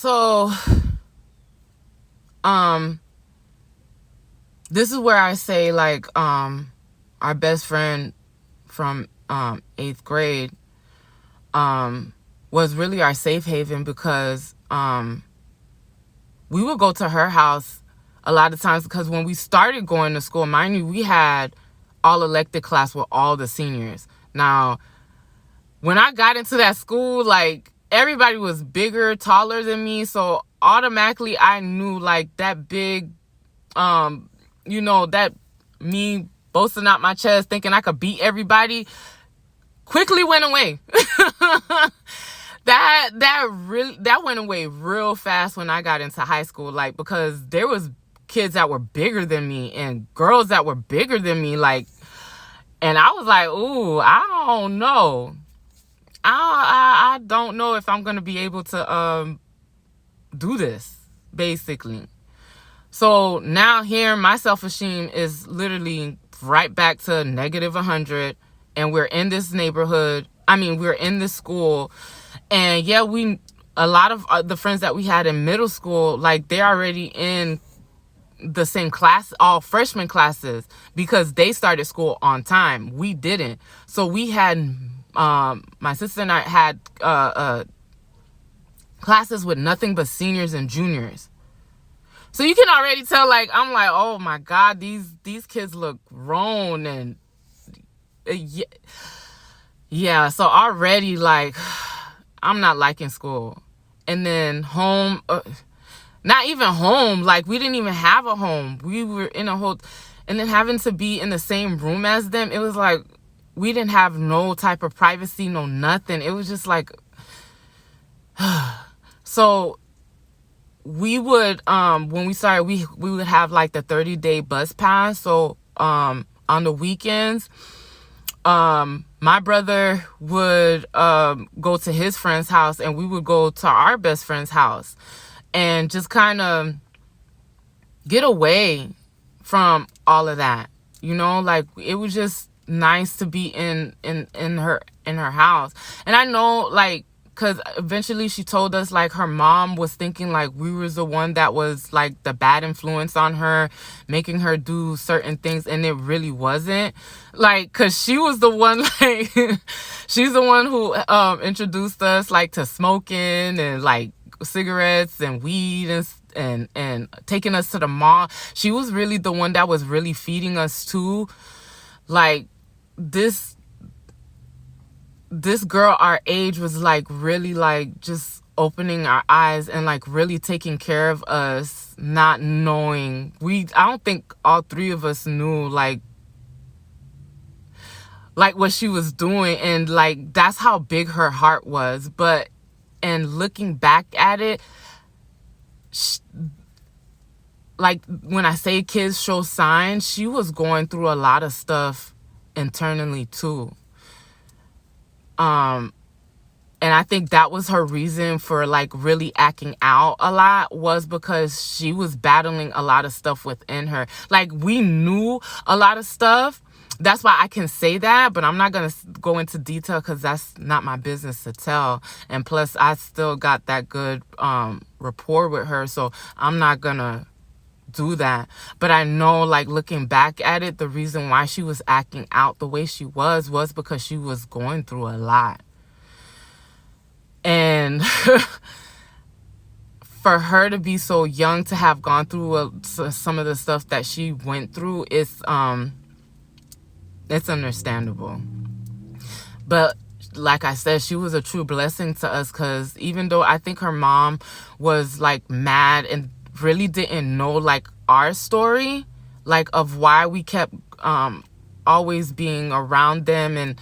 So, this is where I say, like, our best friend from 8th grade was really our safe haven, because we would go to her house a lot of times, because when we started going to school, mind you, we had all elected class with all the seniors. Now, when I got into that school, like, everybody was bigger, taller than me, so automatically I knew, like, that big, that me boasting out my chest, thinking I could beat everybody, quickly went away. that went away real fast when I got into high school, like, because there was kids that were bigger than me and girls that were bigger than me, like, and I was like, ooh, I don't know. I don't know if I'm gonna be able to do this, basically. So now here, my self-esteem is literally right back to negative 100, and we're in this neighborhood. I mean, we're in this school, and yeah, a lot of the friends that we had in middle school, like, they're already in the same class, all freshman classes, because they started school on time. We didn't. So we had, my sister and I had classes with nothing but seniors and juniors. So you can already tell, like, I'm like, oh my God, these kids look grown, and yeah. So already, like, I'm not liking school. And then home, not even home, like, we didn't even have a home. We were in a whole, and then having to be in the same room as them, it was like, we didn't have no type of privacy, no nothing. It was just like, so we would, when we started, we would have, like, the 30-day bus pass. So on the weekends, my brother would go to his friend's house, and we would go to our best friend's house, and just kind of get away from all of that. Like, it was just nice to be in her house. And I know, like, because eventually she told us, like, her mom was thinking, like, we was the one that was, like, the bad influence on her, making her do certain things, and it really wasn't. Like, because she was the one, like, she's the one who introduced us, like, to smoking and, like, cigarettes and weed and taking us to the mall. She was really the one that was really feeding us too. Like, this girl our age was, like, really, like, just opening our eyes and, like, really taking care of us, not knowing. I don't think all three of us knew, like what she was doing, and, like, that's how big her heart was. But, and looking back at it, like, when I say kids show signs, she was going through a lot of stuff internally too. And I think that was her reason for, like, really acting out a lot, was because she was battling a lot of stuff within her. Like, we knew a lot of stuff. That's why I can say that, but I'm not going to go into detail, because that's not my business to tell. And plus, I still got that good rapport with her, so I'm not going to do that. But I know, like, looking back at it, the reason why she was acting out the way she was because she was going through a lot. And for her to be so young, to have gone through some of the stuff that she went through, it's understandable. But like I said, she was a true blessing to us, because even though I think her mom was, like, mad and really didn't know, like, our story, like, of why we kept always being around them, and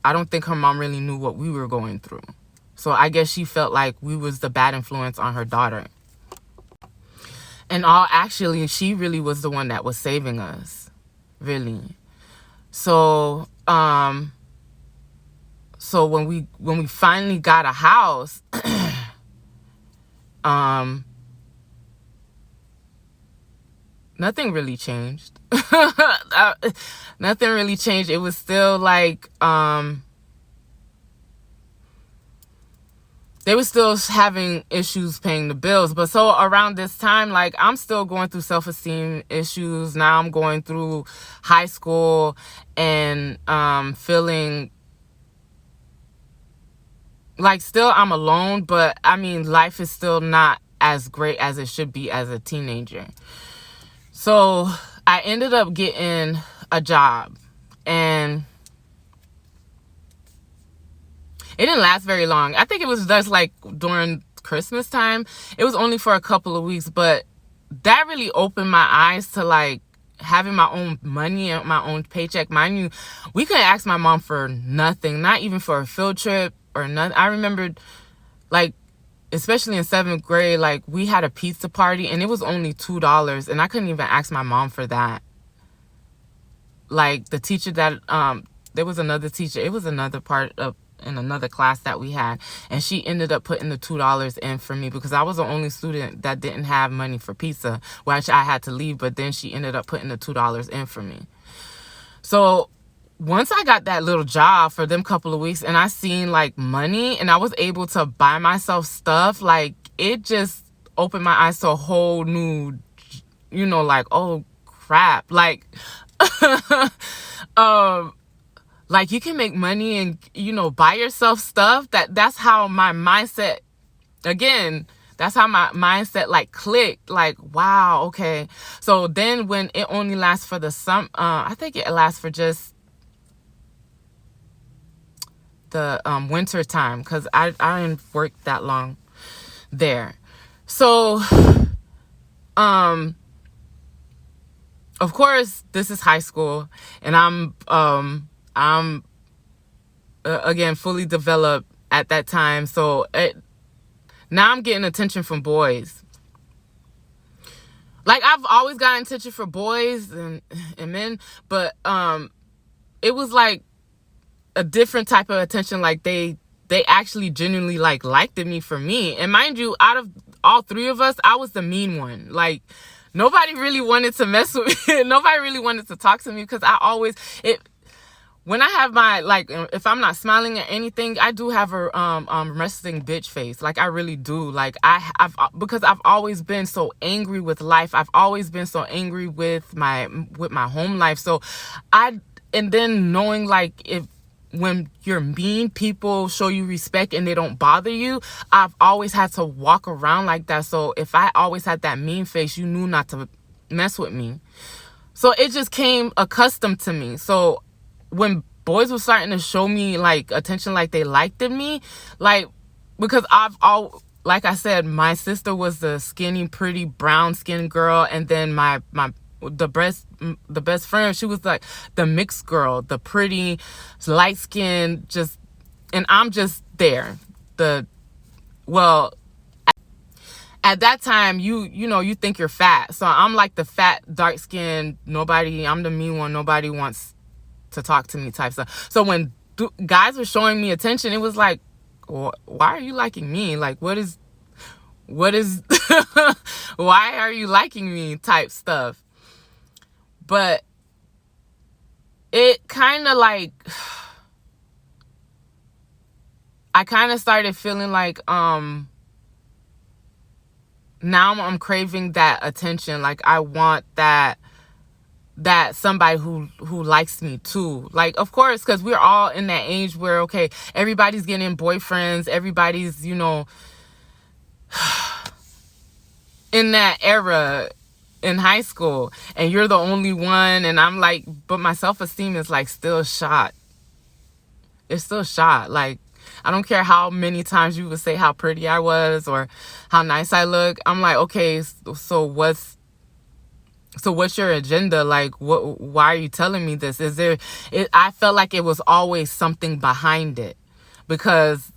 I don't think her mom really knew what we were going through. So I guess she felt like we was the bad influence on her daughter. And actually, she really was the one that was saving us, really. So so when we finally got a house, nothing really changed. Nothing really changed. It was still, like, they were still having issues paying the bills. But so around this time, like, I'm still going through self-esteem issues. Now I'm going through high school and feeling like still I'm alone, but I mean, life is still not as great as it should be as a teenager. So I ended up getting a job, and it didn't last very long. I think it was just like during Christmas time. It was only for a couple of weeks, but that really opened my eyes to like having my own money and my own paycheck. Mind you, we couldn't ask my mom for nothing, not even for a field trip or nothing. I remembered, like, especially in 7th grade, like, we had a pizza party and it was only $2, and I couldn't even ask my mom for that. Like, the teacher that there was another teacher, it was another part of in another class that we had, and she ended up putting the $2 in for me because I was the only student that didn't have money for pizza, which I had to leave, but then she ended up putting the $2 in for me. So once I got that little job for them couple of weeks and I seen like money and I was able to buy myself stuff, like, it just opened my eyes to a whole new, like, oh crap, like like, you can make money and, buy yourself stuff. That's how my mindset, again, that's how my mindset like clicked. Like, wow, okay. So then when it only lasts for I think it lasts for just the winter time, because I didn't work that long there. So of course, this is high school, and I'm again fully developed at that time. So now I'm getting attention from boys. Like, I've always gotten attention for boys and men, but it was like a different type of attention. Like, they actually genuinely liked me for me. And mind you, out of all 3 of us, I was the mean one. Like, nobody really wanted to mess with me. Nobody really wanted to talk to me because when I have my, like, if I'm not smiling at anything, I do have a resting bitch face. Like, I really do. Like, because I've always been so angry with life. I've always been so angry with my home life. So and then knowing, like, when you're mean, people show you respect and they don't bother you. I've always had to walk around like that. So if I always had that mean face, you knew not to mess with me. So it just came accustomed to me. So when boys were starting to show me like attention, like they liked me, like, because like I said, my sister was the skinny, pretty brown skinned girl, and then the best friend, she was like the mixed girl, the pretty light skin, and I'm just there. At that time, you think you're fat, so I'm like the fat, dark skin. I'm the mean one. Nobody wants to talk to me type stuff. So when guys were showing me attention, it was like, why are you liking me? Like, what is why are you liking me type stuff. But it kind of like, I kind of started feeling like now I'm craving that attention. Like, I want that somebody who likes me too. Like, of course, because we're all in that age where, okay, everybody's getting boyfriends, everybody's, in that era in high school, and you're the only one. And I'm like, but my self-esteem is like still shot. It's still shot. Like, I don't care how many times you would say how pretty I was or how nice I look. I'm like, okay, so what's your agenda? Like, why are you telling me this? I felt like it was always something behind it, because